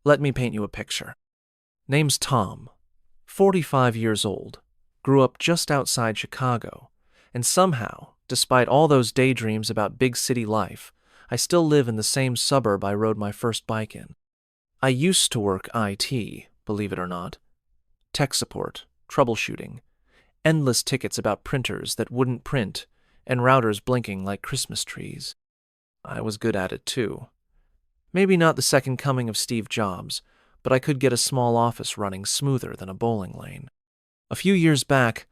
Let me paint you a picture. Name's Tom, 45 years old, grew up just outside Chicago, and somehow, despite all those daydreams about big city life, I still live in the same suburb I rode my first bike in. I used to work IT, believe it or not. Tech support, troubleshooting, endless tickets about printers that wouldn't print, and routers blinking like Christmas trees. I was good at it too. Maybe not the second coming of Steve Jobs, but I could get a small office running smoother than a bowling lane. A few years back,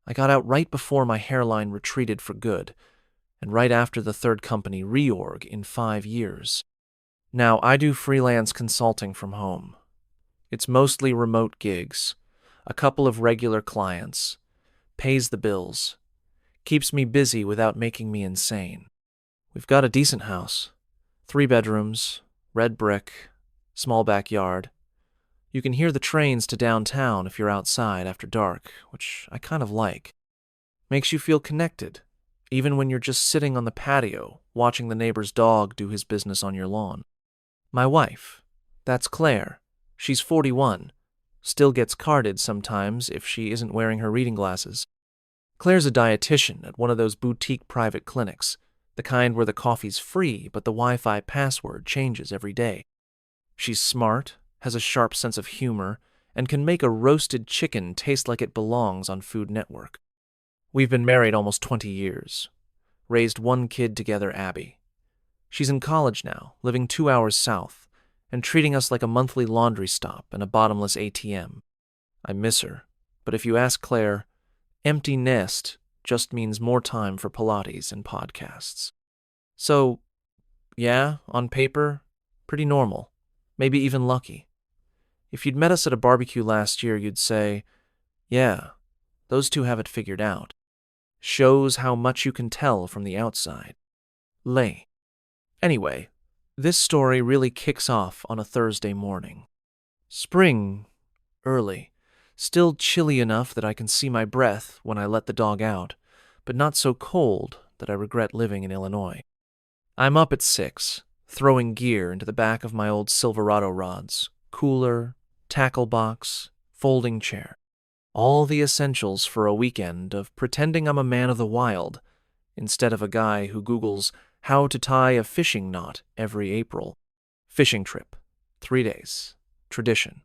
I got out right before my hairline retreated for good, and right after the third company reorg in 5 years. Now, I do freelance consulting from home. It's mostly remote gigs, a couple of regular clients, pays the bills, keeps me busy without making me insane. We've got a decent house, 3 bedrooms, red brick, small backyard. You can hear the trains to downtown if you're outside after dark, which I kind of like. Makes you feel connected, even when you're just sitting on the patio watching the neighbor's dog do his business on your lawn. My wife, that's Claire. She's 41, still gets carded sometimes if she isn't wearing her reading glasses. Claire's a dietitian at one of those boutique private clinics, the kind where the coffee's free but the Wi-Fi password changes every day. She's smart, has a sharp sense of humor, and can make a roasted chicken taste like it belongs on Food Network. We've been married almost 20 years. Raised 1 kid together, Abby. She's in college now, living 2 hours south, and treating us like a monthly laundry stop and a bottomless ATM. I miss her, but if you ask Claire, empty nest just means more time for Pilates and podcasts. So, yeah, on paper, pretty normal, maybe even lucky. If you'd met us at a barbecue last year, you'd say, yeah, those two have it figured out. Shows how much you can tell from the outside. Lay. Anyway, this story really kicks off on a Thursday morning. Spring, early, still chilly enough that I can see my breath when I let the dog out, but not so cold that I regret living in Illinois. I'm up at 6, throwing gear into the back of my old Silverado rods, cooler, tackle box, folding chair. All the essentials for a weekend of pretending I'm a man of the wild, instead of a guy who Googles how to tie a fishing knot every April. Fishing trip, 3 days, tradition.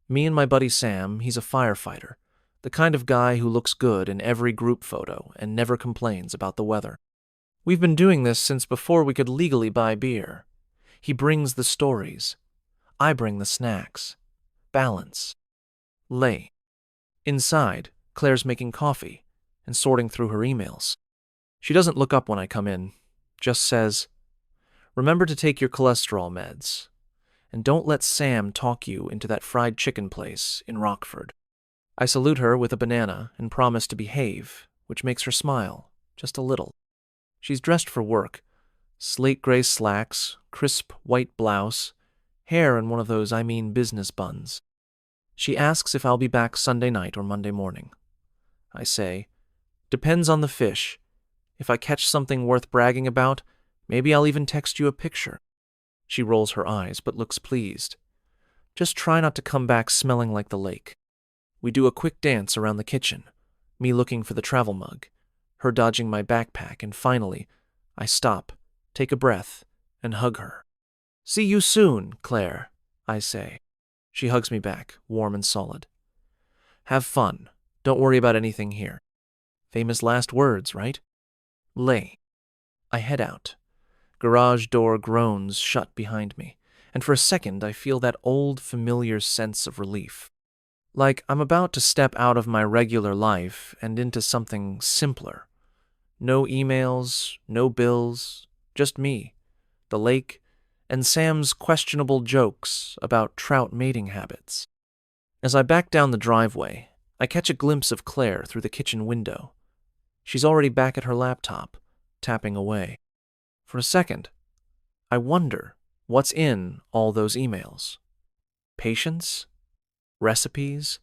Me and my buddy Sam, he's a firefighter, the kind of guy who looks good in every group photo and never complains about the weather. We've been doing this since before we could legally buy beer. He brings the stories. I bring the snacks. Balance. Lay. Inside, Claire's making coffee and sorting through her emails. She doesn't look up when I come in, just says, "Remember to take your cholesterol meds, and don't let Sam talk you into that fried chicken place in Rockford." I salute her with a banana and promise to behave, which makes her smile, just a little. She's dressed for work, slate gray slacks, crisp white blouse, hair in one of those business buns. She asks if I'll be back Sunday night or Monday morning. I say, "Depends on the fish. If I catch something worth bragging about, maybe I'll even text you a picture." She rolls her eyes but looks pleased. "Just try not to come back smelling like the lake." We do a quick dance around the kitchen, me looking for the travel mug, her dodging my backpack, and finally, I stop, take a breath, and hug her. "See you soon, Claire," I say. She hugs me back, warm and solid. "Have fun. Don't worry about anything here." Famous last words, right? Lay. I head out. Garage door groans shut behind me, and for a second I feel that old familiar sense of relief. Like I'm about to step out of my regular life and into something simpler. No emails, no bills, just me, the lake, and Sam's questionable jokes about trout mating habits. As I back down the driveway, I catch a glimpse of Claire through the kitchen window. She's already back at her laptop, tapping away. For a second, I wonder what's in all those emails. Patience? Recipes?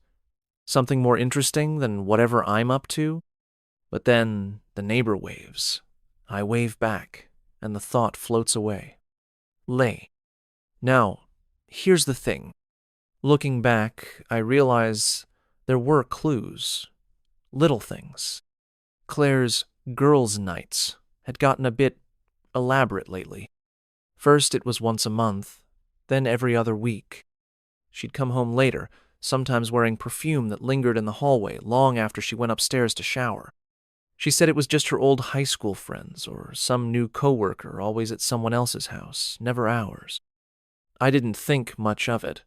Something more interesting than whatever I'm up to? But then the neighbor waves. I wave back, and the thought floats away. Lay. Now, here's the thing. Looking back, I realize there were clues. Little things. Claire's girls' nights had gotten a bit elaborate lately. First, it was once a month, then every other week. She'd come home later, sometimes wearing perfume that lingered in the hallway long after she went upstairs to shower. She said it was just her old high school friends or some new coworker always at someone else's house, never ours. I didn't think much of it.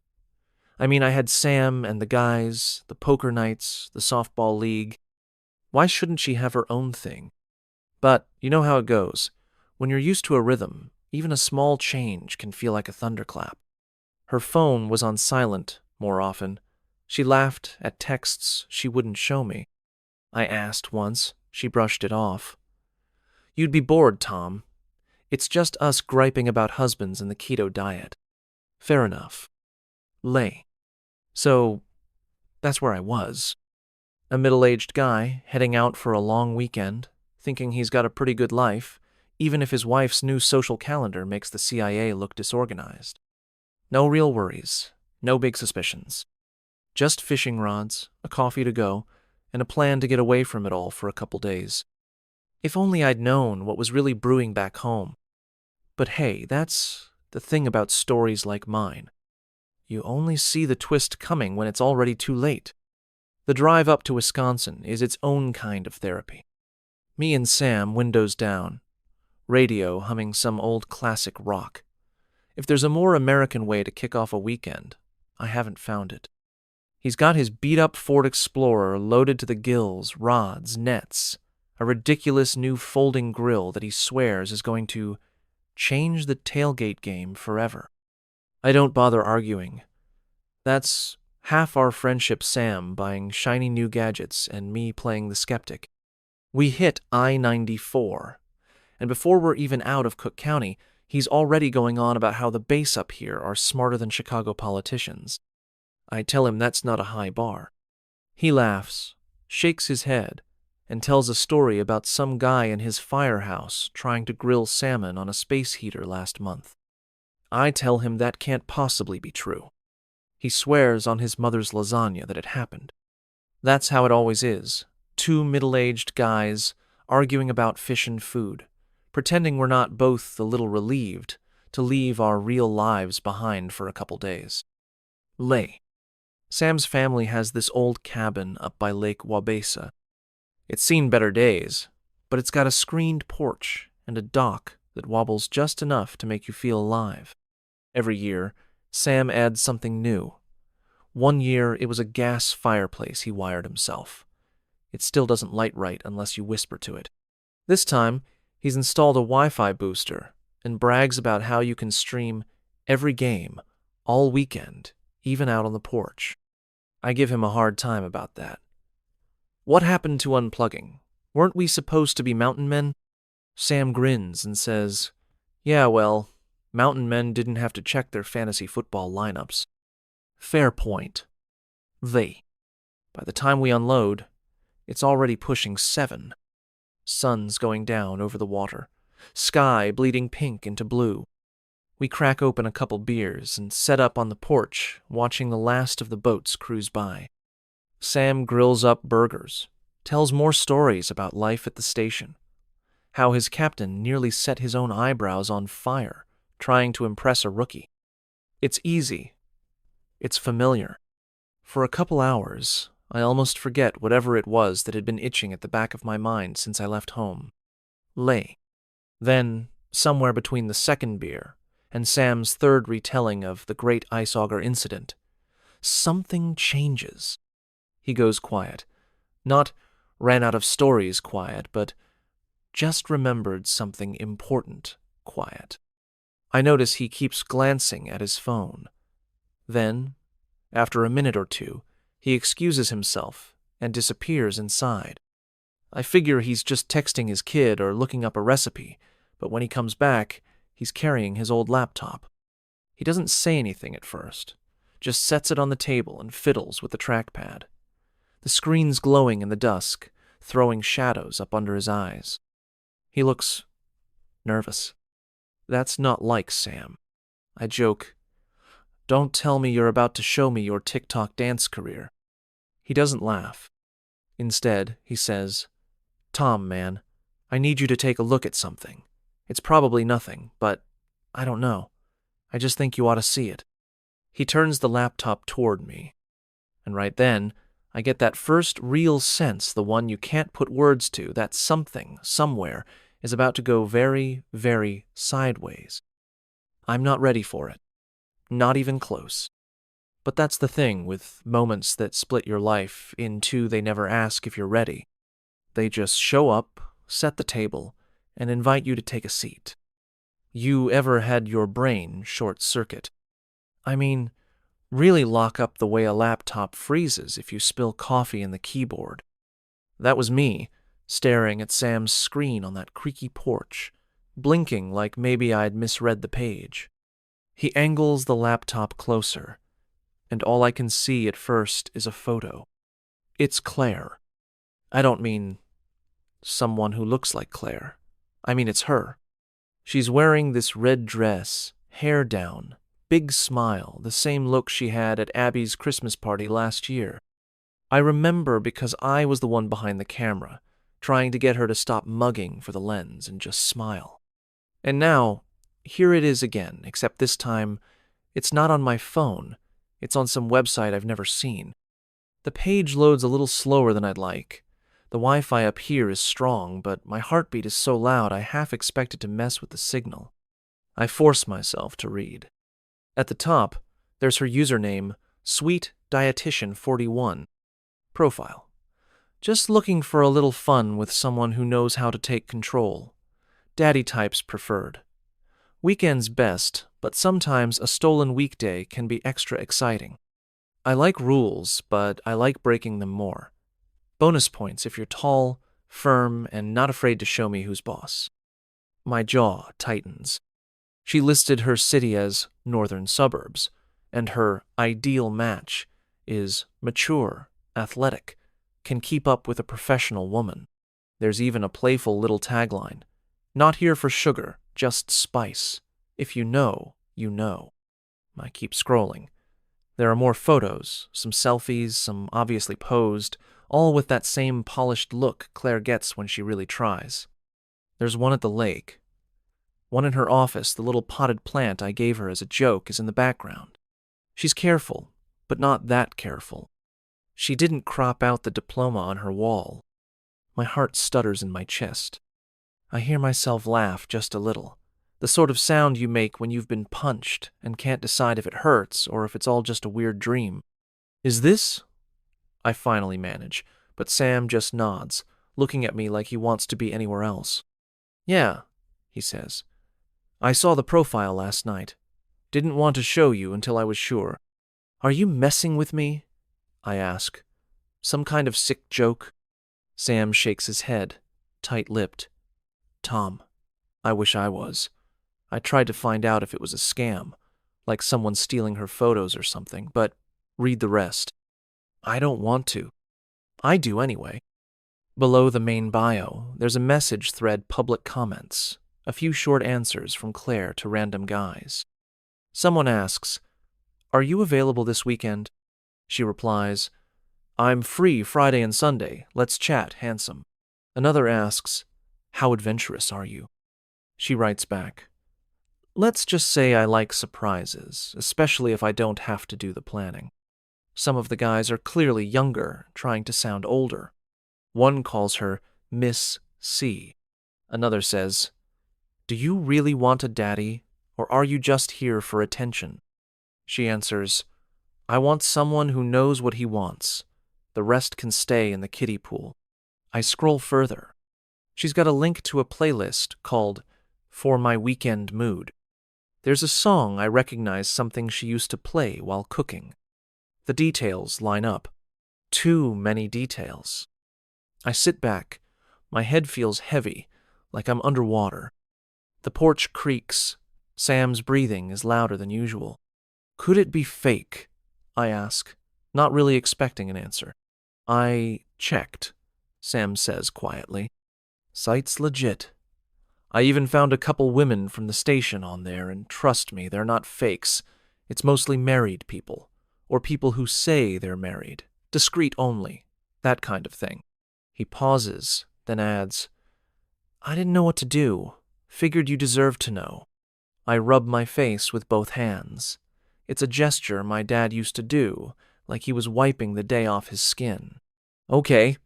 I mean, I had Sam and the guys, the poker nights, the softball league. Why shouldn't she have her own thing? But you know how it goes. When you're used to a rhythm, even a small change can feel like a thunderclap. Her phone was on silent more often. She laughed at texts she wouldn't show me. I asked once. She brushed it off. You'd be bored, Tom. It's just us griping about husbands and the keto diet. Fair enough. Lay. So, that's where I was. A middle-aged guy heading out for a long weekend, thinking he's got a pretty good life, even if his wife's new social calendar makes the CIA look disorganized. No real worries, no big suspicions. Just fishing rods, a coffee to go, and a plan to get away from it all for a couple days. If only I'd known what was really brewing back home. But hey, that's the thing about stories like mine. You only see the twist coming when it's already too late. The drive up to Wisconsin is its own kind of therapy. Me and Sam, windows down, radio humming some old classic rock. If there's a more American way to kick off a weekend, I haven't found it. He's got his beat-up Ford Explorer loaded to the gills, rods, nets, a ridiculous new folding grill that he swears is going to change the tailgate game forever. I don't bother arguing. That's half our friendship, Sam buying shiny new gadgets and me playing the skeptic. We hit I-94, and before we're even out of Cook County, he's already going on about how the base up here are smarter than Chicago politicians. I tell him that's not a high bar. He laughs, shakes his head, and tells a story about some guy in his firehouse trying to grill salmon on a space heater last month. I tell him that can't possibly be true. He swears on his mother's lasagna that it happened. That's how it always is. Two middle-aged guys arguing about fish and food, pretending we're not both a little relieved to leave our real lives behind for a couple days. Lay. Sam's family has this old cabin up by Lake Wabesa. It's seen better days, but it's got a screened porch and a dock that wobbles just enough to make you feel alive. Every year, Sam adds something new. One year, it was a gas fireplace he wired himself. It still doesn't light right unless you whisper to it. This time, he's installed a Wi-Fi booster and brags about how you can stream every game all weekend, even out on the porch. I give him a hard time about that. What happened to unplugging? Weren't we supposed to be mountain men? Sam grins and says, yeah, well, mountain men didn't have to check their fantasy football lineups. Fair point. By the time we unload, it's already pushing 7. Sun's going down over the water, sky bleeding pink into blue. We crack open a couple beers and set up on the porch, watching the last of the boats cruise by. Sam grills up burgers, tells more stories about life at the station, how his captain nearly set his own eyebrows on fire, trying to impress a rookie. It's easy. It's familiar. For a couple hours, I almost forget whatever it was that had been itching at the back of my mind since I left home. Lay. Then, somewhere between the second beer and Sam's third retelling of the Great Ice Auger incident, something changes. He goes quiet. Not ran out of stories quiet, but just remembered something important quiet. I notice he keeps glancing at his phone. Then, after a minute or two, he excuses himself and disappears inside. I figure he's just texting his kid or looking up a recipe, but when he comes back, he's carrying his old laptop. He doesn't say anything at first, just sets it on the table and fiddles with the trackpad. The screen's glowing in the dusk, throwing shadows up under his eyes. He looks nervous. That's not like Sam. I joke, Don't tell me you're about to show me your TikTok dance career. He doesn't laugh. Instead, he says, Tom, man, I need you to take a look at something. It's probably nothing, but I don't know. I just think you ought to see it. He turns the laptop toward me, and right then, I get that first real sense, the one you can't put words to, that something, somewhere, is about to go very, very sideways. I'm not ready for it. Not even close. But that's the thing with moments that split your life in two. They never ask if you're ready. They just show up, set the table, and invite you to take a seat. You ever had your brain short-circuit? I mean, really lock up the way a laptop freezes if you spill coffee in the keyboard. That was me, staring at Sam's screen on that creaky porch, blinking like maybe I'd misread the page. He angles the laptop closer, and all I can see at first is a photo. It's Claire. I don't mean someone who looks like Claire. I mean it's her. She's wearing this red dress, hair down, big smile, the same look she had at Abby's Christmas party last year. I remember because I was the one behind the camera, trying to get her to stop mugging for the lens and just smile. And now, here it is again, except this time, it's not on my phone. It's on some website I've never seen. The page loads a little slower than I'd like. The Wi-Fi up here is strong, but my heartbeat is so loud I half expect it to mess with the signal. I force myself to read. At the top, there's her username, Sweet Dietitian 41. Profile. Just looking for a little fun with someone who knows how to take control. Daddy types preferred. Weekends best, but sometimes a stolen weekday can be extra exciting. I like rules, but I like breaking them more. Bonus points if you're tall, firm, and not afraid to show me who's boss. My jaw tightens. She listed her city as northern suburbs, and her ideal match is mature, athletic, can keep up with a professional woman. There's even a playful little tagline. Not here for sugar, just spice. If you know, you know. I keep scrolling. There are more photos, some selfies, some obviously posed, all with that same polished look Claire gets when she really tries. There's one at the lake. One in her office, the little potted plant I gave her as a joke, is in the background. She's careful, but not that careful. She didn't crop out the diploma on her wall. My heart stutters in my chest. I hear myself laugh just a little, the sort of sound you make when you've been punched and can't decide if it hurts or if it's all just a weird dream. Is this? I finally manage, but Sam just nods, looking at me like he wants to be anywhere else. Yeah, he says. I saw the profile last night. Didn't want to show you until I was sure. Are you messing with me? I ask. Some kind of sick joke? Sam shakes his head, tight-lipped. Tom, I wish I was. I tried to find out if it was a scam, like someone stealing her photos or something, but read the rest. I don't want to. I do anyway. Below the main bio, there's a message thread public comments, a few short answers from Claire to random guys. Someone asks, Are you available this weekend? She replies, I'm free Friday and Sunday. Let's chat, handsome. Another asks, How adventurous are you? She writes back, Let's just say I like surprises, especially if I don't have to do the planning. Some of the guys are clearly younger, trying to sound older. One calls her Miss C. Another says, Do you really want a daddy, or are you just here for attention? She answers, I want someone who knows what he wants. The rest can stay in the kiddie pool. I scroll further. She's got a link to a playlist called For My Weekend Mood. There's a song I recognize, something she used to play while cooking. The details line up. Too many details. I sit back. My head feels heavy, like I'm underwater. The porch creaks. Sam's breathing is louder than usual. Could it be fake? I ask, not really expecting an answer. I checked, Sam says quietly. Site's legit. I even found a couple women from the station on there, and trust me, they're not fakes. It's mostly married people, or people who say they're married, discreet only, that kind of thing. He pauses, then adds, I didn't know what to do. Figured you deserved to know. I rub my face with both hands. It's a gesture my dad used to do, like he was wiping the day off his skin. Okay,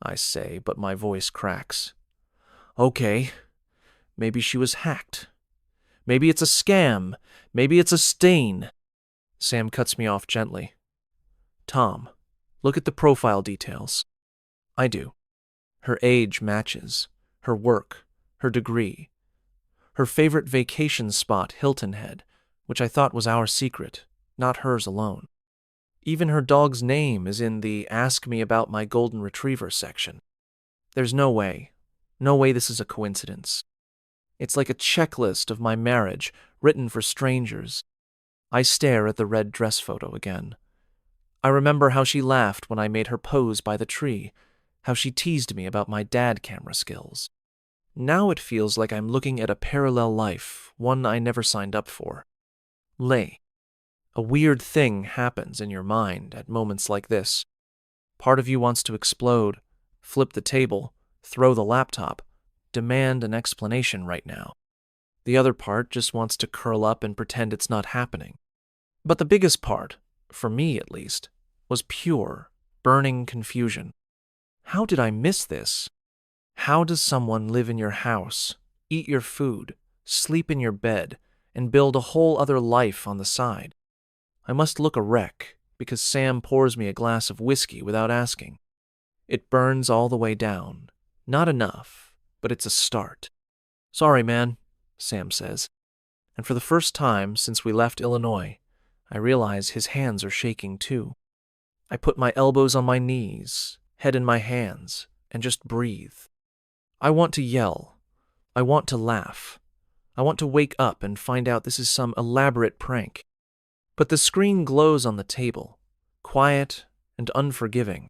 I say, but my voice cracks. Okay, maybe she was hacked. Maybe it's a scam. Maybe it's a stain. Sam cuts me off gently. Tom, look at the profile details. I do. Her age matches. Her work. Her degree. Her favorite vacation spot, Hilton Head, which I thought was our secret, not hers alone. Even her dog's name is in the Ask Me About My Golden Retriever section. There's no way this is a coincidence. It's like a checklist of my marriage, written for strangers. I stare at the red dress photo again. I remember how she laughed when I made her pose by the tree, how she teased me about my dad camera skills. Now it feels like I'm looking at a parallel life, one I never signed up for. Lay. A weird thing happens in your mind at moments like this. Part of you wants to explode, flip the table, throw the laptop, demand an explanation right now. The other part just wants to curl up and pretend it's not happening. But the biggest part, for me at least, was pure, burning confusion. How did I miss this? How does someone live in your house, eat your food, sleep in your bed, and build a whole other life on the side? I must look a wreck because Sam pours me a glass of whiskey without asking. It burns all the way down. Not enough, but it's a start. Sorry, man, Sam says. And for the first time since we left Illinois, I realize his hands are shaking too. I put my elbows on my knees, head in my hands, and just breathe. I want to yell. I want to laugh. I want to wake up and find out this is some elaborate prank. But the screen glows on the table, quiet and unforgiving.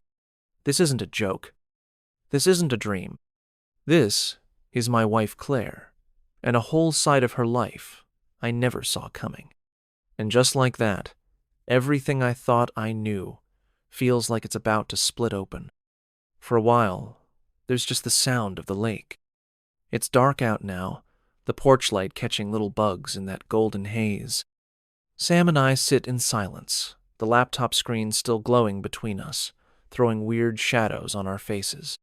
This isn't a joke. This isn't a dream. This is my wife Claire, and a whole side of her life I never saw coming. And just like that, everything I thought I knew feels like it's about to split open. For a while, there's just the sound of the lake. It's dark out now, the porch light catching little bugs in that golden haze. Sam and I sit in silence, the laptop screen still glowing between us, throwing weird shadows on our faces.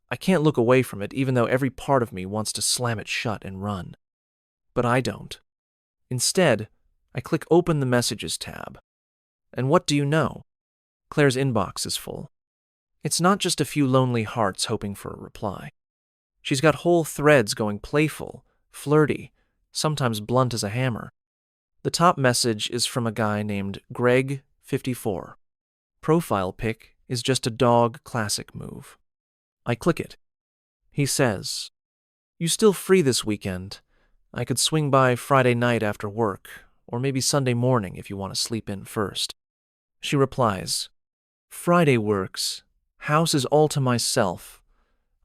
I can't look away from it even though every part of me wants to slam it shut and run. But I don't. Instead, I click Open the Messages tab. And what do you know? Claire's inbox is full. It's not just a few lonely hearts hoping for a reply. She's got whole threads going playful, flirty, sometimes blunt as a hammer. The top message is from a guy named Greg, 54. Profile pic is just a dog classic move. I click it. He says, You still free this weekend? I could swing by Friday night after work, or maybe Sunday morning if you want to sleep in first. She replies, Friday works. House is all to myself.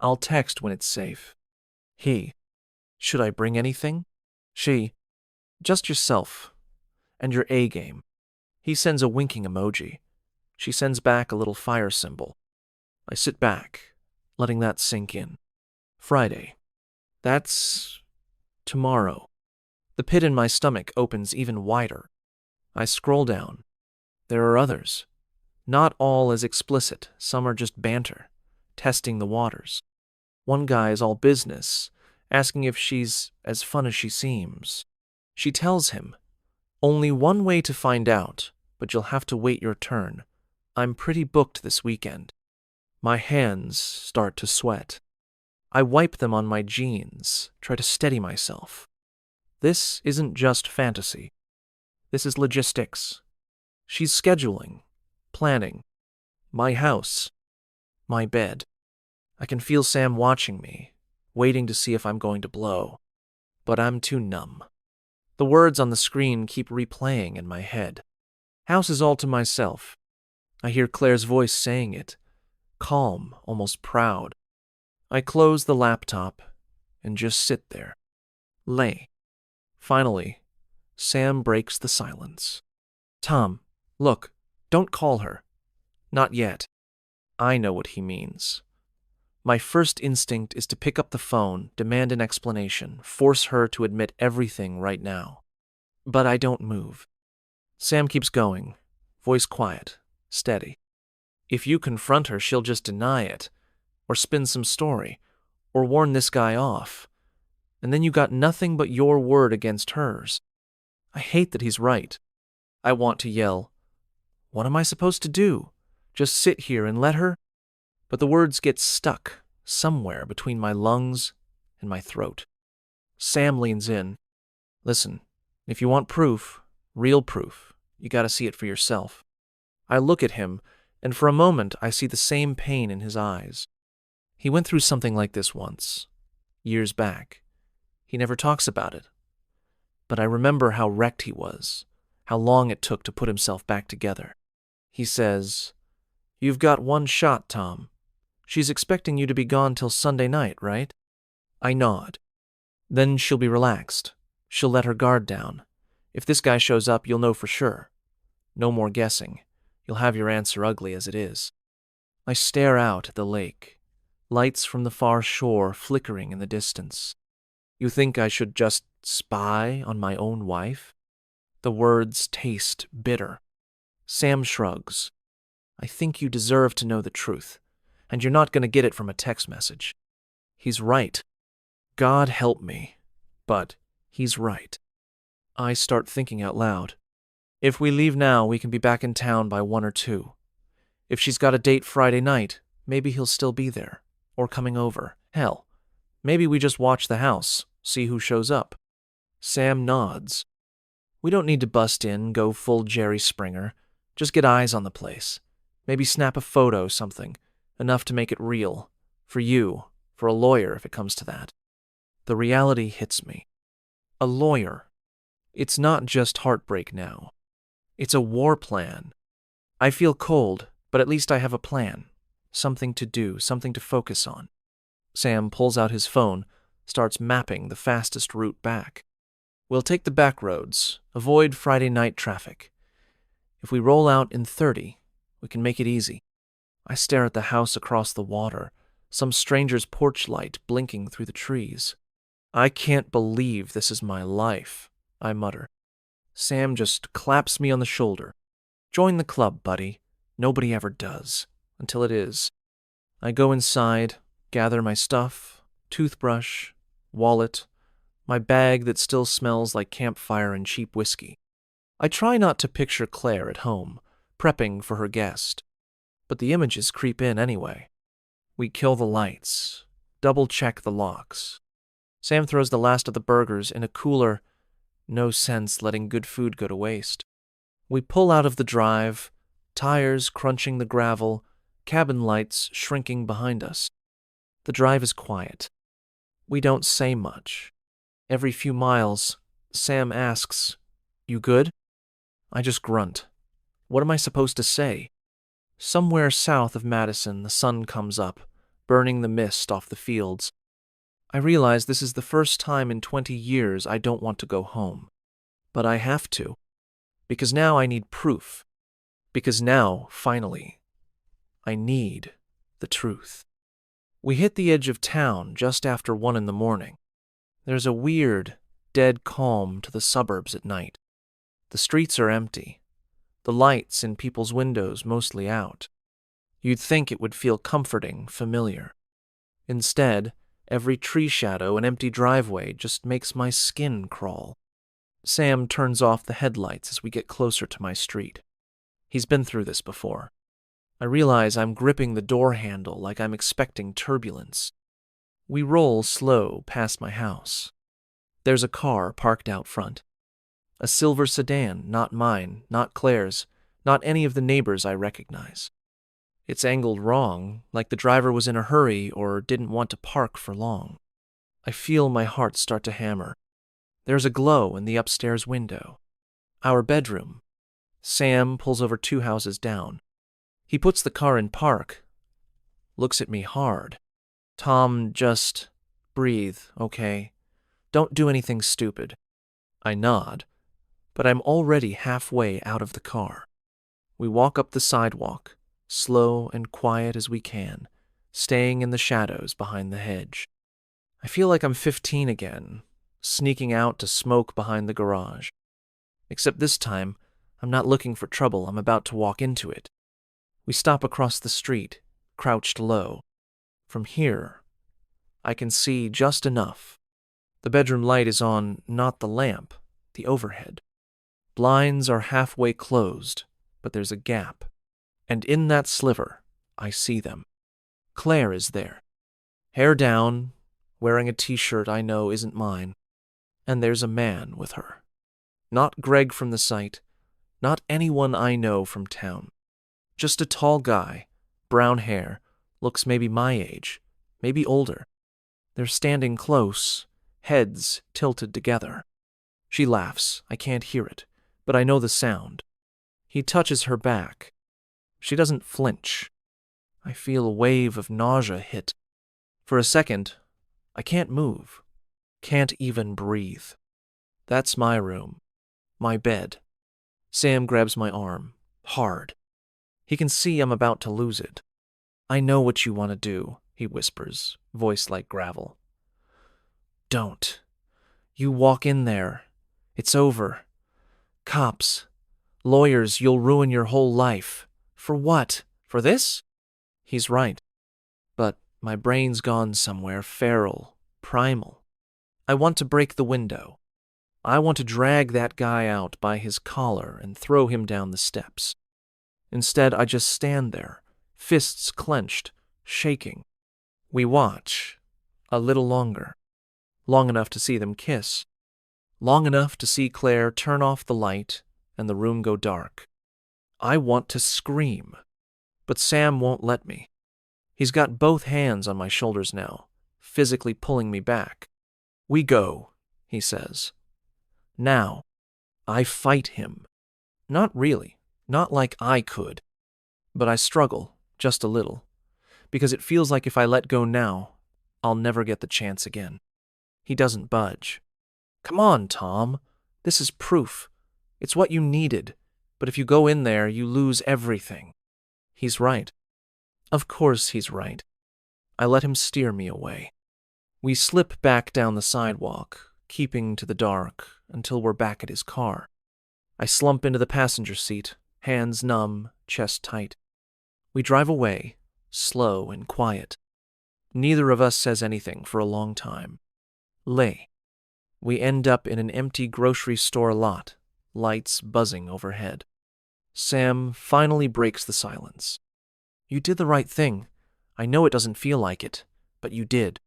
I'll text when it's safe. He, should I bring anything? She, just yourself and your A game. He sends a winking emoji. She sends back a little fire symbol. I sit back, letting that sink in. Friday. That's tomorrow. The pit in my stomach opens even wider. I scroll down. There are others. Not all as explicit, some are just banter, testing the waters. One guy is all business, asking if she's as fun as she seems. She tells him, Only one way to find out, but you'll have to wait your turn. I'm pretty booked this weekend. My hands start to sweat. I wipe them on my jeans, try to steady myself. This isn't just fantasy. This is logistics. She's scheduling, planning. My house. My bed. I can feel Sam watching me, waiting to see if I'm going to blow. But I'm too numb. The words on the screen keep replaying in my head. House is all to myself. I hear Claire's voice saying it, calm, almost proud. I close the laptop and just sit there. Lay. Finally, Sam breaks the silence. Tom, look, don't call her. Not yet. I know what he means. My first instinct is to pick up the phone, demand an explanation, force her to admit everything right now. But I don't move. Sam keeps going, voice quiet, steady. If you confront her, she'll just deny it, or spin some story, or warn this guy off. And then you got nothing but your word against hers. I hate that he's right. I want to yell, what am I supposed to do? Just sit here and let her? But the words get stuck somewhere between my lungs and my throat. Sam leans in. Listen, if you want proof, real proof, you gotta see it for yourself. I look at him, and for a moment I see the same pain in his eyes. He went through something like this once, years back. He never talks about it. But I remember how wrecked he was, how long it took to put himself back together. He says, "You've got one shot, Tom. She's expecting you to be gone till Sunday night, right?" I nod. Then she'll be relaxed. She'll let her guard down. If this guy shows up, you'll know for sure. No more guessing. You'll have your answer ugly as it is. I stare out at the lake, lights from the far shore flickering in the distance. You think I should just spy on my own wife? The words taste bitter. Sam shrugs. I think you deserve to know the truth, and you're not going to get it from a text message. He's right. God help me, but he's right. I start thinking out loud. If we leave now, we can be back in town by 1 or 2. If she's got a date Friday night, maybe he'll still be there, or coming over. Hell, maybe we just watch the house, see who shows up. Sam nods. We don't need to bust in, go full Jerry Springer. Just get eyes on the place. Maybe snap a photo, something. Enough to make it real. For you, for a lawyer if it comes to that. The reality hits me. A lawyer. It's not just heartbreak now. It's a war plan. I feel cold, but at least I have a plan. Something to do, something to focus on. Sam pulls out his phone, starts mapping the fastest route back. We'll take the back roads, avoid Friday night traffic. If we roll out in 30, we can make it easy. I stare at the house across the water, some stranger's porch light blinking through the trees. I can't believe this is my life, I mutter. Sam just claps me on the shoulder. Join the club, buddy. Nobody ever does, until it is. I go inside, gather my stuff, toothbrush, wallet, my bag that still smells like campfire and cheap whiskey. I try not to picture Claire at home, prepping for her guest. But the images creep in anyway. We kill the lights, double-check the locks. Sam throws the last of the burgers in a cooler. No sense letting good food go to waste. We pull out of the drive, tires crunching the gravel, cabin lights shrinking behind us. The drive is quiet. We don't say much. Every few miles, Sam asks, "You good?" I just grunt. What am I supposed to say? Somewhere south of Madison, the sun comes up, burning the mist off the fields. I realize this is the first time in 20 years I don't want to go home. But I have to. Because now I need proof. Because now, finally, I need the truth. We hit the edge of town just after 1 in the morning. There's a weird, dead calm to the suburbs at night. The streets are empty. The lights in people's windows mostly out. You'd think it would feel comforting, familiar. Instead, every tree shadow and empty driveway just makes my skin crawl. Sam turns off the headlights as we get closer to my street. He's been through this before. I realize I'm gripping the door handle like I'm expecting turbulence. We roll slow past my house. There's a car parked out front. A silver sedan, not mine, not Claire's, not any of the neighbors I recognize. It's angled wrong, like the driver was in a hurry or didn't want to park for long. I feel my heart start to hammer. There's a glow in the upstairs window. Our bedroom. Sam pulls over 2 houses down. He puts the car in park. Looks at me hard. Tom, just breathe, okay? Don't do anything stupid. I nod. but I'm already halfway out of the car. We walk up the sidewalk, slow and quiet as we can, staying in the shadows behind the hedge. I feel like I'm 15 again, sneaking out to smoke behind the garage. Except this time, I'm not looking for trouble, I'm about to walk into it. We stop across the street, crouched low. From here, I can see just enough. The bedroom light is on, not the lamp, the overhead. Blinds are halfway closed, but there's a gap. And in that sliver, I see them. Claire is there. Hair down, wearing a t-shirt I know isn't mine. And there's a man with her. Not Greg from the site, not anyone I know from town. Just a tall guy, brown hair, looks maybe my age, maybe older. They're standing close, heads tilted together. She laughs, I can't hear it, but I know the sound. He touches her back. She doesn't flinch. I feel a wave of nausea hit. For a second, I can't move, can't even breathe. That's my room, my bed. Sam grabs my arm, hard. He can see I'm about to lose it. I know what you want to do, he whispers, voice like gravel. Don't. You walk in there. It's over. Cops. Lawyers, you'll ruin your whole life. For what? For this? He's right. But my brain's gone somewhere feral, primal. I want to break the window. I want to drag that guy out by his collar and throw him down the steps. Instead, I just stand there, fists clenched, shaking. We watch. A little longer. Long enough to see them kiss. Long enough to see Claire turn off the light and the room go dark. I want to scream, but Sam won't let me. He's got both hands on my shoulders now, physically pulling me back. We go, he says. Now, I fight him. Not really, not like I could. But I struggle, just a little, because it feels like if I let go now, I'll never get the chance again. He doesn't budge. Come on, Tom. This is proof. It's what you needed. But if you go in there, you lose everything. He's right. Of course he's right. I let him steer me away. We slip back down the sidewalk, keeping to the dark, until we're back at his car. I slump into the passenger seat, hands numb, chest tight. We drive away, slow and quiet. Neither of us says anything for a long time. We end up in an empty grocery store lot, lights buzzing overhead. Sam finally breaks the silence. You did the right thing. I know it doesn't feel like it, but you did.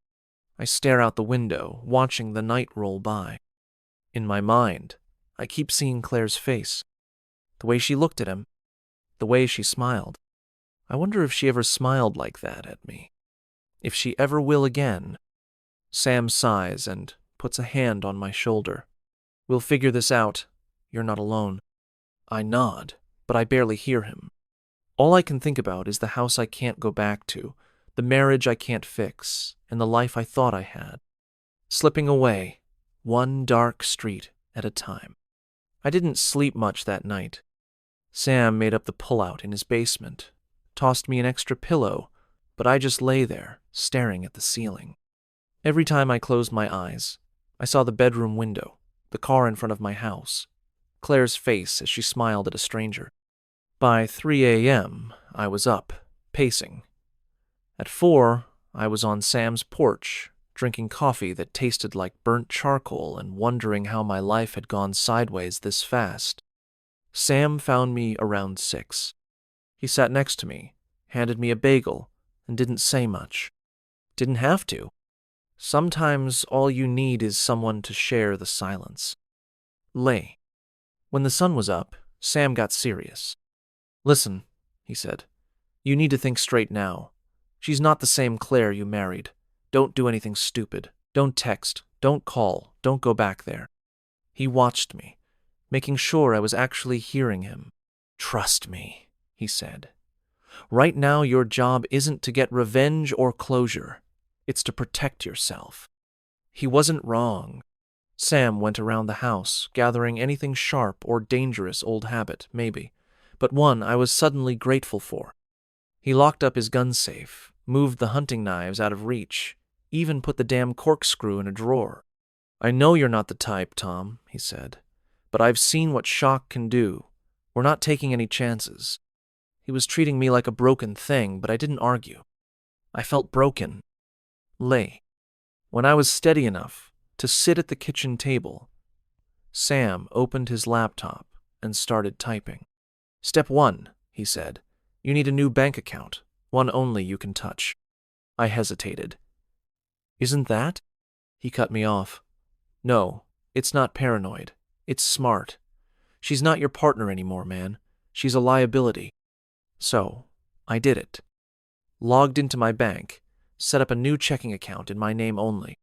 I stare out the window, watching the night roll by. In my mind, I keep seeing Claire's face. The way she looked at him. The way she smiled. I wonder if she ever smiled like that at me. If she ever will again. Sam sighs and puts a hand on my shoulder. We'll figure this out. You're not alone. I nod, but I barely hear him. All I can think about is the house I can't go back to, the marriage I can't fix, and the life I thought I had. Slipping away, one dark street at a time. I didn't sleep much that night. Sam made up the pullout in his basement, tossed me an extra pillow, but I just lay there, staring at the ceiling. Every time I closed my eyes, I saw the bedroom window, the car in front of my house, Claire's face as she smiled at a stranger. By 3 a.m., I was up, pacing. At 4, I was on Sam's porch, drinking coffee that tasted like burnt charcoal and wondering how my life had gone sideways this fast. Sam found me around 6. He sat next to me, handed me a bagel, and didn't say much. Didn't have to. Sometimes all you need is someone to share the silence. When the sun was up, Sam got serious. Listen, he said. You need to think straight now. She's not the same Claire you married. Don't do anything stupid. Don't text. Don't call. Don't go back there. He watched me, making sure I was actually hearing him. Trust me, he said. Right now your job isn't to get revenge or closure. It's to protect yourself. He wasn't wrong. Sam went around the house, gathering anything sharp or dangerous old habit, maybe, but one I was suddenly grateful for. He locked up his gun safe, moved the hunting knives out of reach, even put the damn corkscrew in a drawer. "I know you're not the type, Tom," he said, "but I've seen what shock can do. We're not taking any chances." He was treating me like a broken thing, but I didn't argue. I felt broken. Lay. When I was steady enough to sit at the kitchen table, Sam opened his laptop and started typing. "Step 1, he said. "You need a new bank account, one only you can touch." I hesitated. "Isn't that?" He cut me off. "No, it's not paranoid. It's smart. She's not your partner anymore, man. She's a liability." So, I did it. Logged into my bank, set up a new checking account in my name only.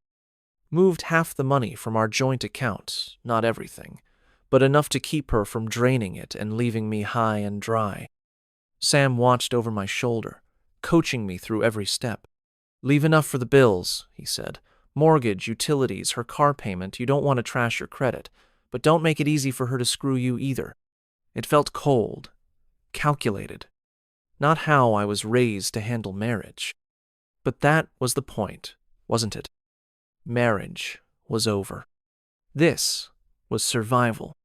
Moved half the money from our joint account, not everything, but enough to keep her from draining it and leaving me high and dry. Sam watched over my shoulder, coaching me through every step. "Leave enough for the bills," he said. "Mortgage, utilities, her car payment. You don't want to trash your credit, but don't make it easy for her to screw you either." It felt cold, calculated. Not how I was raised to handle marriage. But that was the point, wasn't it? Marriage was over. This was survival.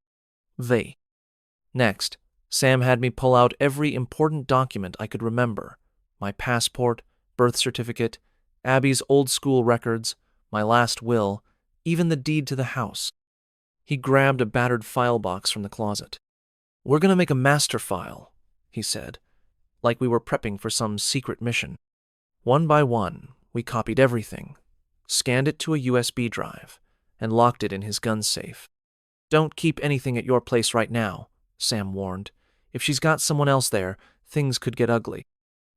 Next, Sam had me pull out every important document I could remember: my passport, birth certificate, Abby's old school records, my last will, even the deed to the house. He grabbed a battered file box from the closet. "We're going to make a master file," he said, like we were prepping for some secret mission. One by one, we copied everything, scanned it to a USB drive, and locked it in his gun safe. "Don't keep anything at your place right now," Sam warned. "If she's got someone else there, things could get ugly."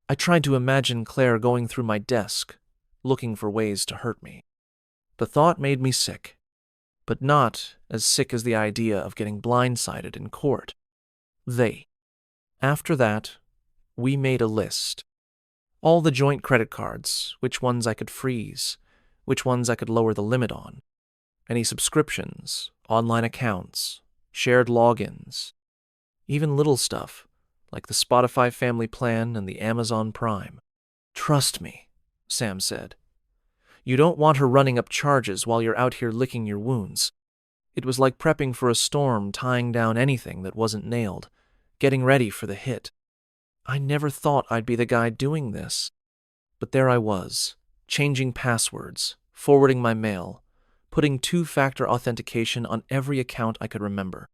I tried to imagine Claire going through my desk, looking for ways to hurt me. The thought made me sick, but not as sick as the idea of getting blindsided in court. After that, we made a list. All the joint credit cards, which ones I could freeze, which ones I could lower the limit on, any subscriptions, online accounts, shared logins, even little stuff like the Spotify family plan and the Amazon Prime. "Trust me," Sam said. "You don't want her running up charges while you're out here licking your wounds." It was like prepping for a storm, tying down anything that wasn't nailed, getting ready for the hit. I never thought I'd be the guy doing this. But there I was, changing passwords, forwarding my mail, putting two-factor authentication on every account I could remember.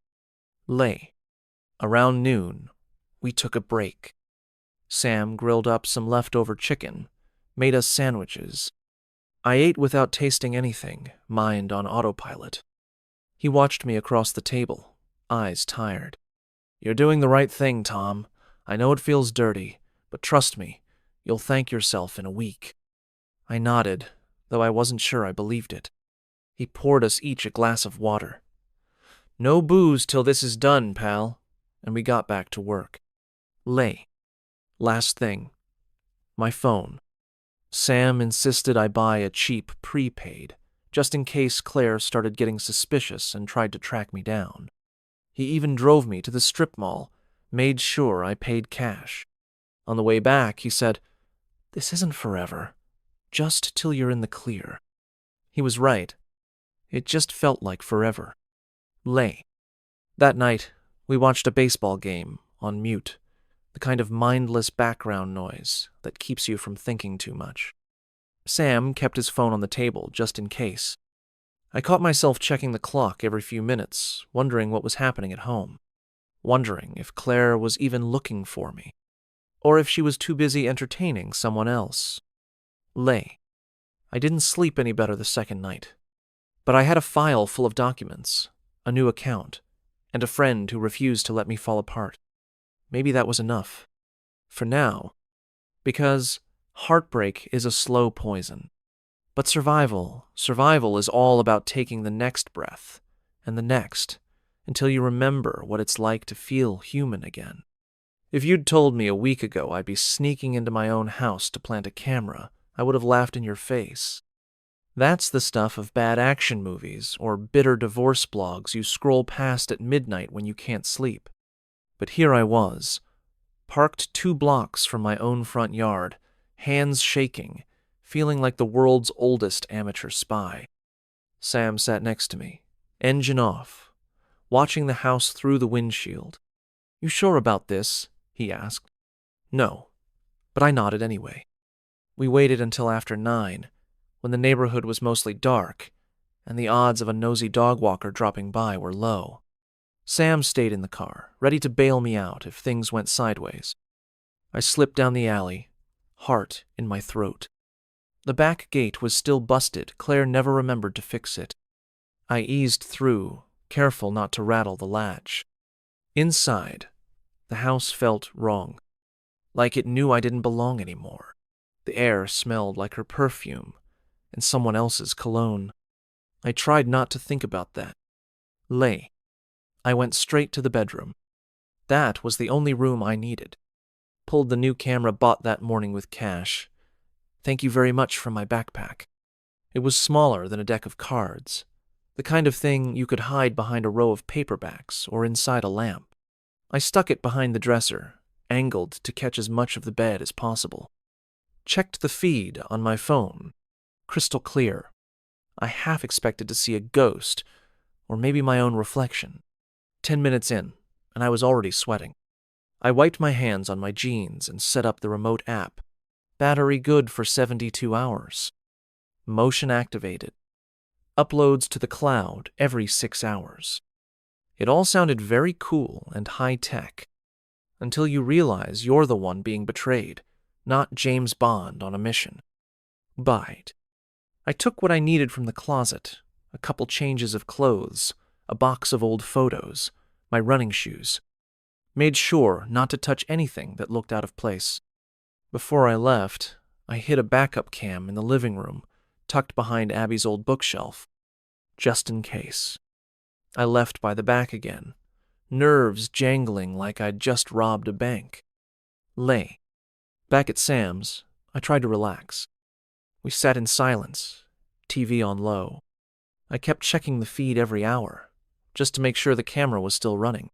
Around noon, we took a break. Sam grilled up some leftover chicken, made us sandwiches. I ate without tasting anything, mind on autopilot. He watched me across the table, eyes tired. "You're doing the right thing, Tom. I know it feels dirty, but trust me, you'll thank yourself in a week." I nodded, though I wasn't sure I believed it. He poured us each a glass of water. "No booze till this is done, pal," and we got back to work. Last thing. My phone. Sam insisted I buy a cheap prepaid, just in case Claire started getting suspicious and tried to track me down. He even drove me to the strip mall, made sure I paid cash. On the way back, he said, "This isn't forever, just till you're in the clear." He was right. It just felt like forever. That night, we watched a baseball game on mute, the kind of mindless background noise that keeps you from thinking too much. Sam kept his phone on the table just in case. I caught myself checking the clock every few minutes, wondering what was happening at home, wondering if Claire was even looking for me, or if she was too busy entertaining someone else. I didn't sleep any better the second night, but I had a file full of documents, a new account, and a friend who refused to let me fall apart. Maybe that was enough. For now. Because heartbreak is a slow poison. But survival is all about taking the next breath, and the next, until you remember what it's like to feel human again. If you'd told me a week ago I'd be sneaking into my own house to plant a camera, I would have laughed in your face. That's the stuff of bad action movies or bitter divorce blogs you scroll past at midnight when you can't sleep. But here I was, parked 2 blocks from my own front yard, hands shaking, feeling like the world's oldest amateur spy. Sam sat next to me, engine off, watching the house through the windshield. "You sure about this?" he asked. "No," but I nodded anyway. We waited until after 9, when the neighborhood was mostly dark, and the odds of a nosy dog walker dropping by were low. Sam stayed in the car, ready to bail me out if things went sideways. I slipped down the alley, heart in my throat. The back gate was still busted. Claire never remembered to fix it. I eased through, careful not to rattle the latch. Inside, the house felt wrong, like it knew I didn't belong anymore. The air smelled like her perfume and someone else's cologne. I tried not to think about that. I went straight to the bedroom. That was the only room I needed. Pulled the new camera bought that morning with cash. Thank you very much from my backpack. It was smaller than a deck of cards, the kind of thing you could hide behind a row of paperbacks or inside a lamp. I stuck it behind the dresser, angled to catch as much of the bed as possible. Checked the feed on my phone. Crystal clear. I half expected to see a ghost, or maybe my own reflection. 10 minutes in, and I was already sweating. I wiped my hands on my jeans and set up the remote app. Battery good for 72 hours. Motion activated. Uploads to the cloud every 6 hours. It all sounded very cool and high-tech, until you realize you're the one being betrayed, not James Bond on a mission. Bite. I took what I needed from the closet, a couple changes of clothes, a box of old photos, my running shoes. Made sure not to touch anything that looked out of place. Before I left, I hid a backup cam in the living room, tucked behind Abby's old bookshelf, just in case. I left by the back again, nerves jangling like I'd just robbed a bank. Back at Sam's, I tried to relax. We sat in silence, TV on low. I kept checking the feed every hour, just to make sure the camera was still running.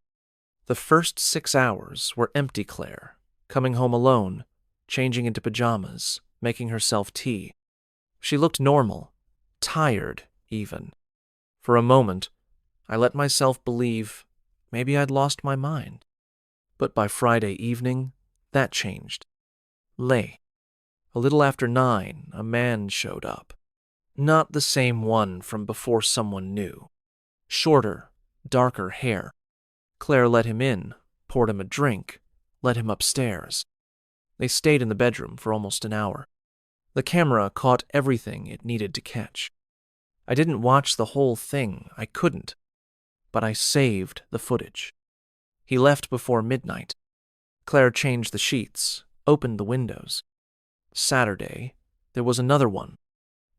The first 6 hours were empty Claire, coming home alone, changing into pajamas, making herself tea. She looked normal, tired even. For a moment, I let myself believe maybe I'd lost my mind. But by Friday evening, that changed. A little after 9, a man showed up. Not the same one from before someone knew. Shorter, darker hair. Claire let him in, poured him a drink, led him upstairs. They stayed in the bedroom for almost an hour. The camera caught everything it needed to catch. I didn't watch the whole thing, I couldn't, but I saved the footage. He left before midnight. Claire changed the sheets, opened the windows. Saturday, there was another one.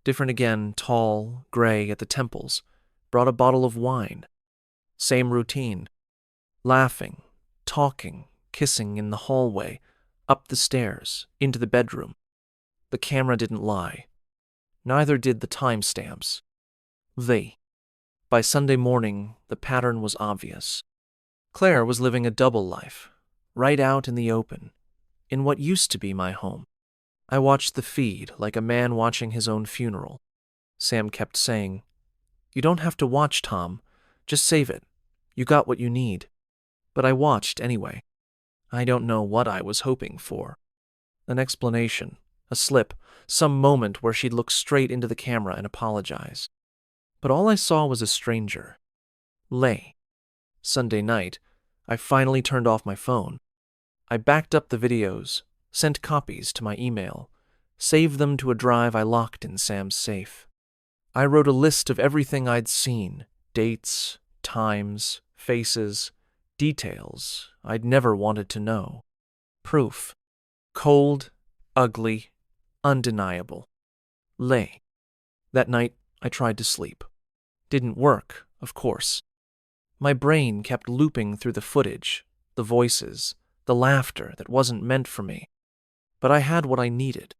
Different again, tall, gray at the temples, brought a bottle of wine. Same routine. Laughing, talking, kissing in the hallway, up the stairs, into the bedroom. The camera didn't lie. Neither did the timestamps. By Sunday morning, the pattern was obvious. Claire was living a double life, right out in the open, in what used to be my home. I watched the feed like a man watching his own funeral. Sam kept saying, "You don't have to watch, Tom. Just save it. You got what you need." But I watched anyway. I don't know what I was hoping for. An explanation, a slip, some moment where she'd look straight into the camera and apologize. But all I saw was a stranger. Sunday night, I finally turned off my phone. I backed up the videos, sent copies to my email, saved them to a drive I locked in Sam's safe. I wrote a list of everything I'd seen, dates, times, faces, details I'd never wanted to know. Proof. Cold, ugly, undeniable. That night, I tried to sleep. Didn't work, of course. My brain kept looping through the footage, the voices, the laughter that wasn't meant for me. But I had what I needed.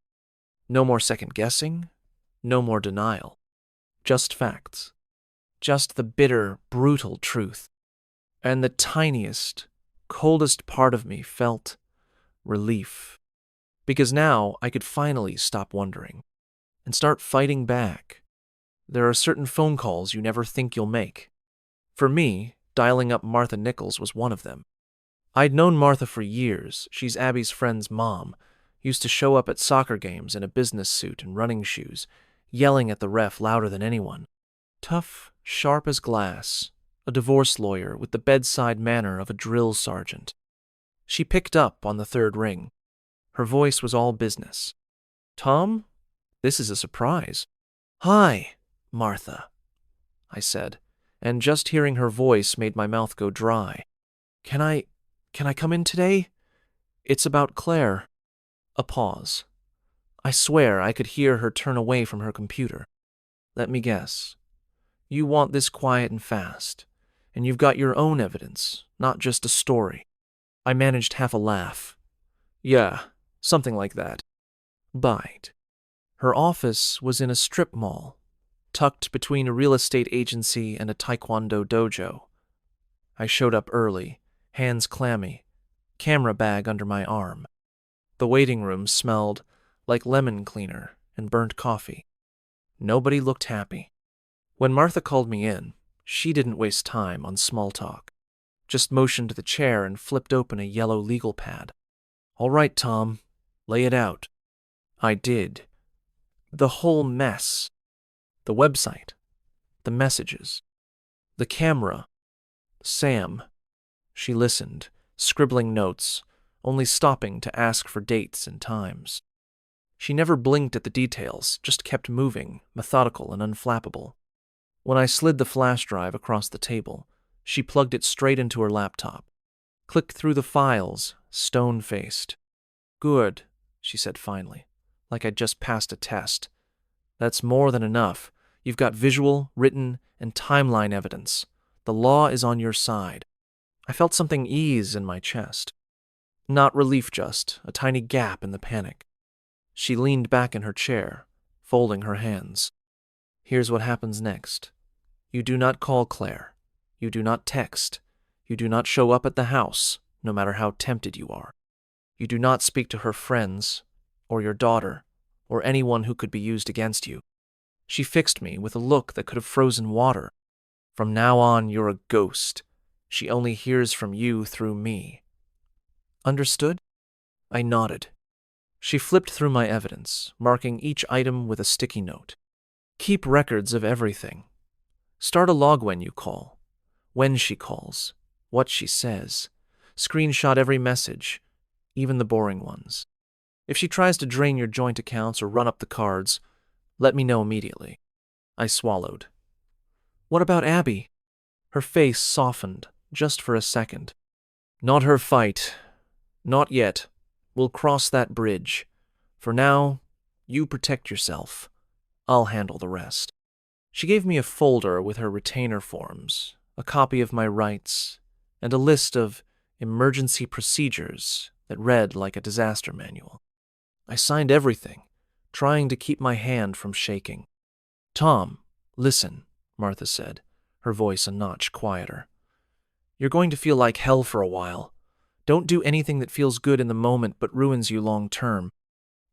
No more second guessing, No more denial. Just facts. Just the bitter, brutal truth. And the tiniest, coldest part of me felt relief. Because now I could finally stop wondering and start fighting back. There are certain phone calls you never think you'll make. For me, dialing up Martha Nichols was one of them. I'd known Martha for years. She's Abby's friend's mom. Used to show up at soccer games in a business suit and running shoes, yelling at the ref louder than anyone. Tough, sharp as glass, a divorce lawyer with the bedside manner of a drill sergeant. She picked up on the third ring. Her voice was all business. "Tom, this is a surprise." "Hi, Martha," I said, and just hearing her voice made my mouth go dry. Can I come in today? It's about Claire." A pause. I swear I could hear her turn away from her computer. "Let me guess. You want this quiet and fast, and you've got your own evidence, not just a story." I managed half a laugh. "Yeah, something like that." Bite. Her office was in a strip mall, tucked between a real estate agency and a taekwondo dojo. I showed up early, hands clammy, camera bag under my arm. The waiting room smelled like lemon cleaner and burnt coffee. Nobody looked happy. When Martha called me in, she didn't waste time on small talk. Just motioned to the chair and flipped open a yellow legal pad. "All right, Tom, lay it out." I did. The whole mess. The website. The messages. The camera. Sam. She listened, scribbling notes, only stopping to ask for dates and times. She never blinked at the details, just kept moving, methodical and unflappable. When I slid the flash drive across the table, she plugged it straight into her laptop. Clicked through the files, stone-faced. "Good," she said finally, like I'd just passed a test. "That's more than enough. You've got visual, written, and timeline evidence. The law is on your side." I felt something ease in my chest. Not relief, just a tiny gap in the panic. She leaned back in her chair, folding her hands. "Here's what happens next. You do not call Claire. You do not text. You do not show up at the house, no matter how tempted you are. You do not speak to her friends, or your daughter, or anyone who could be used against you." She fixed me with a look that could have frozen water. "From now on, you're a ghost. She only hears from you through me." "Understood?" I nodded. She flipped through my evidence, marking each item with a sticky note. "Keep records of everything. Start a log when you call, when she calls, what she says. Screenshot every message, even the boring ones. If she tries to drain your joint accounts or run up the cards, let me know immediately." I swallowed. "What about Abby?" Her face softened, just for a second. "Not her fight. Not yet. We'll cross that bridge. For now, you protect yourself. I'll handle the rest." She gave me a folder with her retainer forms, a copy of my rights, and a list of emergency procedures that read like a disaster manual. I signed everything, trying to keep my hand from shaking. "Tom, listen," Martha said, her voice a notch quieter. "You're going to feel like hell for a while. Don't do anything that feels good in the moment but ruins you long term.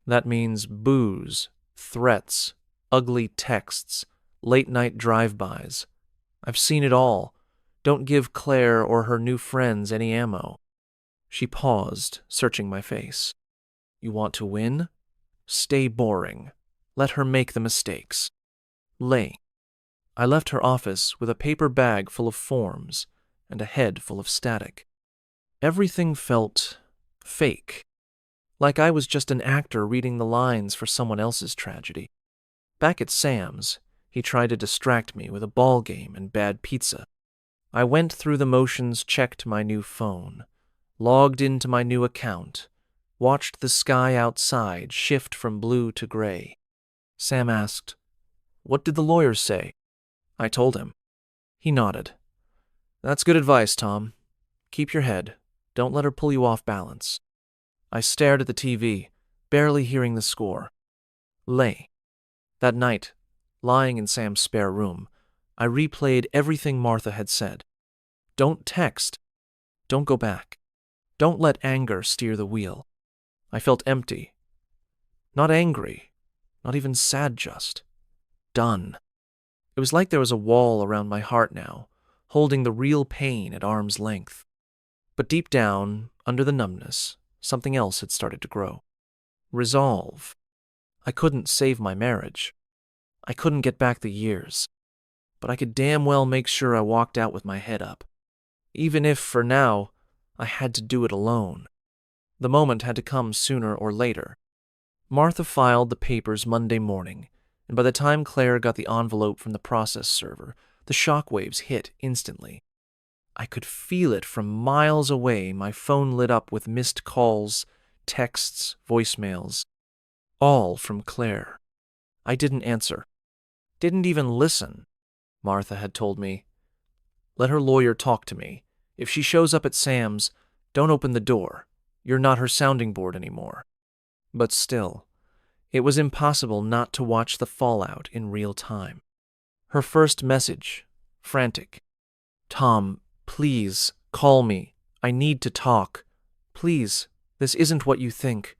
That means booze, threats, ugly texts, late-night drive-bys. I've seen it all. Don't give Claire or her new friends any ammo." She paused, searching my face. "You want to win? Stay boring. Let her make the mistakes. Lay." I left her office with a paper bag full of forms and a head full of static. Everything felt fake, like I was just an actor reading the lines for someone else's tragedy. Back at Sam's, he tried to distract me with a ball game and bad pizza. I went through the motions, checked my new phone, logged into my new account, watched the sky outside shift from blue to gray. Sam asked, "What did the lawyers say?" I told him. He nodded. "That's good advice, Tom. Keep your head. Don't let her pull you off balance." I stared at the TV, barely hearing the score. Lay. That night, lying in Sam's spare room, I replayed everything Martha had said. Don't text. Don't go back. Don't let anger steer the wheel. I felt empty. Not angry. Not even sad, just done. It was like there was a wall around my heart now, holding the real pain at arm's length. But deep down, under the numbness, something else had started to grow. Resolve. I couldn't save my marriage. I couldn't get back the years. But I could damn well make sure I walked out with my head up. Even if, for now, I had to do it alone. The moment had to come sooner or later. Martha filed the papers Monday morning, and by the time Claire got the envelope from the process server, the shockwaves hit instantly. I could feel it from miles away. My phone lit up with missed calls, texts, voicemails, all from Claire. I didn't answer. Didn't even listen. Martha had told me, "Let her lawyer talk to me. If she shows up at Sam's, don't open the door. You're not her sounding board anymore." But still, it was impossible not to watch the fallout in real time. Her first message, frantic. "Tom, please, call me. I need to talk. Please, this isn't what you think.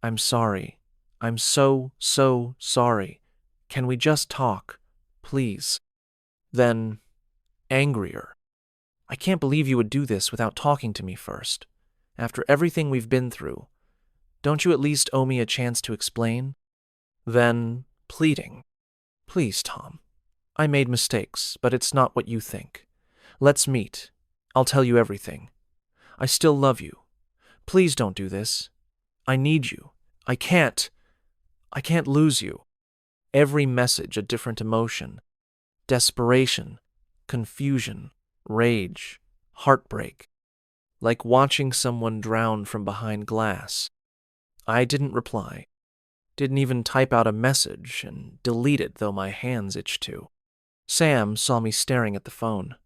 I'm sorry. I'm so sorry. Can we just talk? Please." Then, angrier. "I can't believe you would do this without talking to me first. After everything we've been through, don't you at least owe me a chance to explain?" Then, pleading. "Please, Tom. I made mistakes, but it's not what you think. Let's meet. I'll tell you everything. I still love you. Please don't do this. I need you. I can't lose you." Every message a different emotion. Desperation, confusion, rage, heartbreak. Like watching someone drown from behind glass. I didn't reply. Didn't even type out a message and delete it, though my hands itched to. Sam saw me staring at the phone.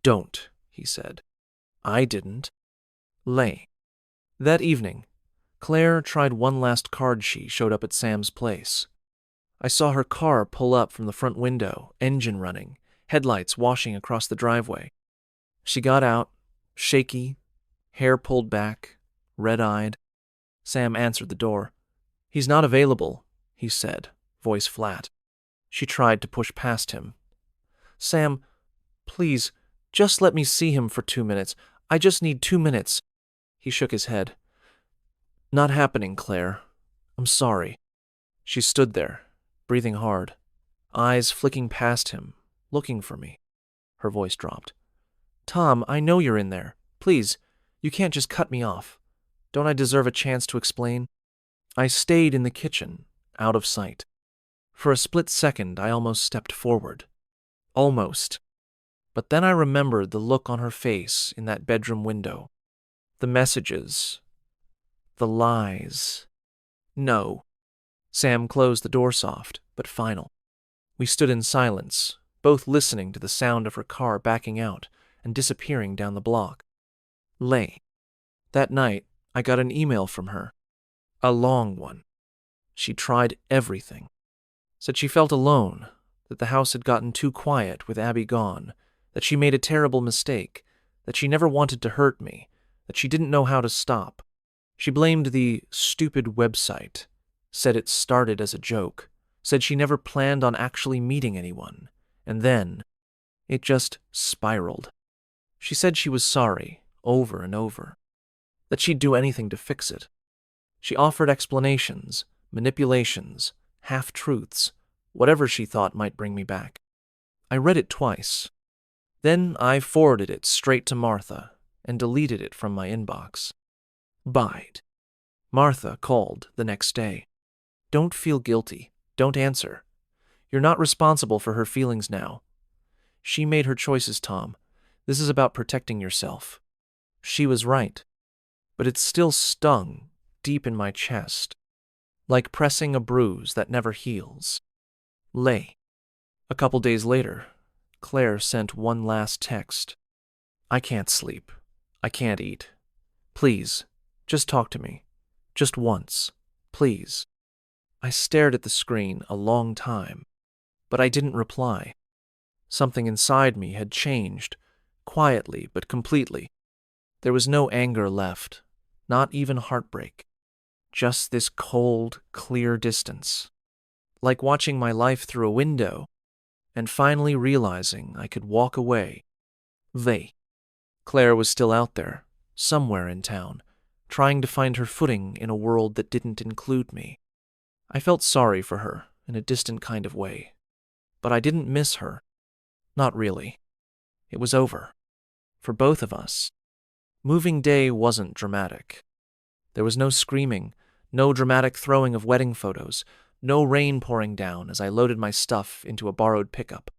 "Don't," he said. I didn't. Lay. That evening, Claire tried one last card she showed up at Sam's place. I saw her car pull up from the front window, engine running, headlights washing across the driveway. She got out, shaky, hair pulled back, red-eyed. Sam answered the door. "He's not available," he said, voice flat. She tried to push past him. "Sam, please, just let me see him for 2 minutes. I just need 2 minutes." He shook his head. "Not happening, Claire. I'm sorry." She stood there, breathing hard, eyes flicking past him, looking for me. Her voice dropped. "Tom, I know you're in there. Please, you can't just cut me off. Don't I deserve a chance to explain?" I stayed in the kitchen, out of sight. For a split second, I almost stepped forward. Almost. But then I remembered the look on her face in that bedroom window. The messages. The lies. No. Sam closed the door soft, but final. We stood in silence, both listening to the sound of her car backing out and disappearing down the block. Lay. That night, I got an email from her. A long one. She tried everything. Said she felt alone, that the house had gotten too quiet with Abby gone, that she made a terrible mistake, that she never wanted to hurt me, that she didn't know how to stop. She blamed the stupid website, said it started as a joke, said she never planned on actually meeting anyone, and then it just spiraled. She said she was sorry, over and over, that she'd do anything to fix it. She offered explanations, manipulations, half-truths, whatever she thought might bring me back. I read it twice. Then I forwarded it straight to Martha and deleted it from my inbox. Bide. Martha called the next day. "Don't feel guilty. Don't answer. You're not responsible for her feelings now. She made her choices, Tom. This is about protecting yourself." She was right, but it still stung deep in my chest, like pressing a bruise that never heals. Lay. A couple days later, Claire sent one last text. "I can't sleep. I can't eat. Please, just talk to me. Just once. Please." I stared at the screen a long time, but I didn't reply. Something inside me had changed, quietly but completely. There was no anger left, not even heartbreak. Just this cold, clear distance. Like watching my life through a window, and finally realizing I could walk away. Claire was still out there, somewhere in town, trying to find her footing in a world that didn't include me. I felt sorry for her in a distant kind of way, but I didn't miss her. Not really. It was over. For both of us. Moving day wasn't dramatic. There was no screaming, no dramatic throwing of wedding photos, no rain pouring down as I loaded my stuff into a borrowed pickup.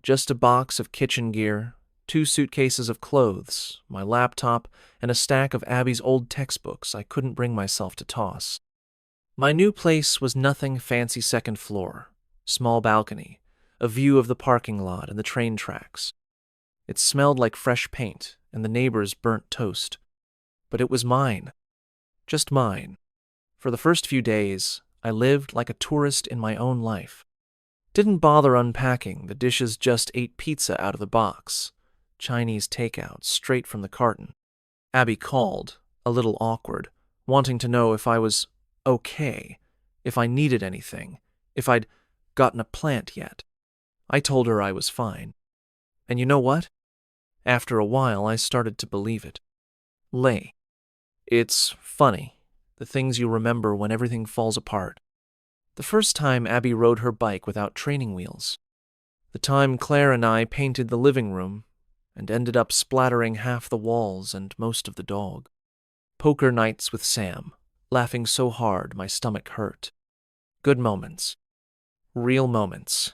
Just a box of kitchen gear, 2 suitcases of clothes, my laptop, and a stack of Abby's old textbooks I couldn't bring myself to toss. My new place was nothing fancy second floor, small balcony, a view of the parking lot and the train tracks. It smelled like fresh paint and the neighbors' burnt toast. But it was mine. Just mine. For the first few days, I lived like a tourist in my own life. Didn't bother unpacking, the dishes just ate pizza out of the box. Chinese takeout, straight from the carton. Abby called, a little awkward, wanting to know if I was okay, if I needed anything, if I'd gotten a plant yet. I told her I was fine. And you know what? After a while, I started to believe it. It's funny, the things you remember when everything falls apart. The first time Abby rode her bike without training wheels. The time Claire and I painted the living room and ended up splattering half the walls and most of the dog. Poker nights with Sam, laughing so hard my stomach hurt. Good moments. Real moments.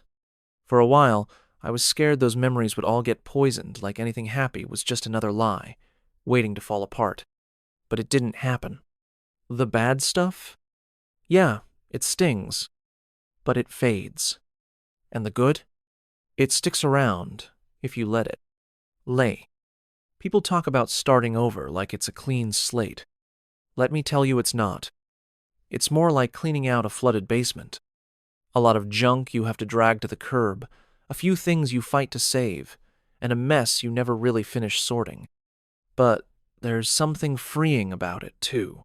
For a while, I was scared those memories would all get poisoned like anything happy was just another lie, waiting to fall apart. But it didn't happen. The bad stuff? Yeah, it stings. But it fades. And the good? It sticks around, if you let it. People talk about starting over like it's a clean slate. Let me tell you it's not. It's more like cleaning out a flooded basement. A lot of junk you have to drag to the curb, a few things you fight to save, and a mess you never really finish sorting. But there's something freeing about it, too.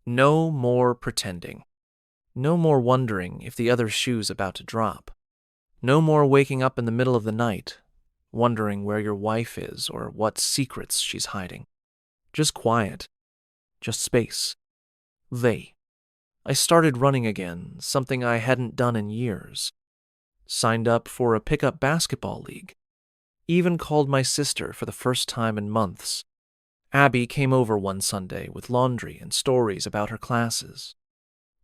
No more pretending. No more wondering if the other shoe's about to drop. No more waking up in the middle of the night, wondering where your wife is or what secrets she's hiding. Just quiet. Just space. I started running again, something I hadn't done in years. Signed up for a pickup basketball league. Even called my sister for the first time in months. Abby came over one Sunday with laundry and stories about her classes.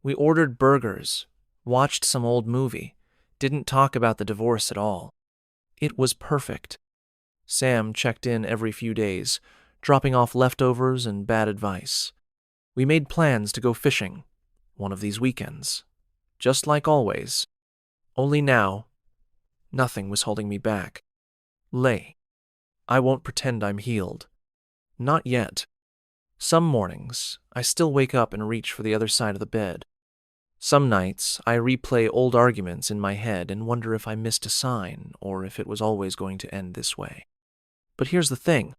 We ordered burgers, watched some old movie, didn't talk about the divorce at all. It was perfect. Sam checked in every few days, dropping off leftovers and bad advice. We made plans to go fishing, one of these weekends. Just like always. Only now, nothing was holding me back. I won't pretend I'm healed. Not yet. Some mornings, I still wake up and reach for the other side of the bed. Some nights, I replay old arguments in my head and wonder if I missed a sign or if it was always going to end this way. But here's the thing.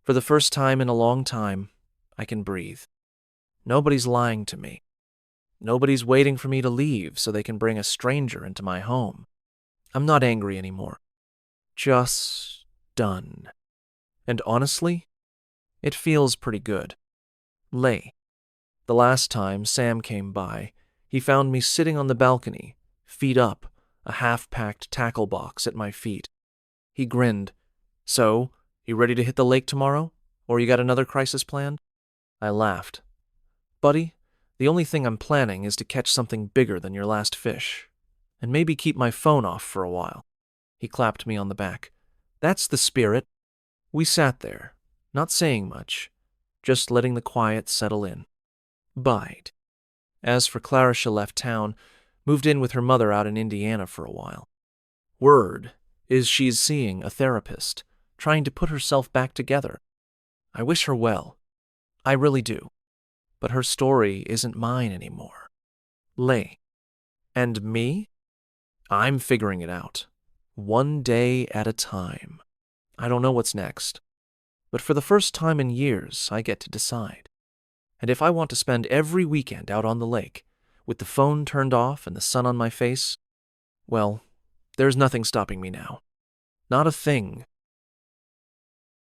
For the first time in a long time, I can breathe. Nobody's lying to me. Nobody's waiting for me to leave so they can bring a stranger into my home. I'm not angry anymore. Just done. And honestly, it feels pretty good. The last time Sam came by, he found me sitting on the balcony, feet up, a half-packed tackle box at my feet. He grinned. So, you ready to hit the lake tomorrow? Or you got another crisis planned? I laughed. Buddy, the only thing I'm planning is to catch something bigger than your last fish. And maybe keep my phone off for a while. He clapped me on the back. That's the spirit. We sat there, not saying much, just letting the quiet settle in. As for Clara, she left town, moved in with her mother out in Indiana for a while. Word is she's seeing a therapist, trying to put herself back together. I wish her well. I really do. But her story isn't mine anymore. And me? I'm figuring it out. One day at a time. I don't know what's next. But for the first time in years, I get to decide. And if I want to spend every weekend out on the lake, with the phone turned off and the sun on my face, well, there's nothing stopping me now. Not a thing.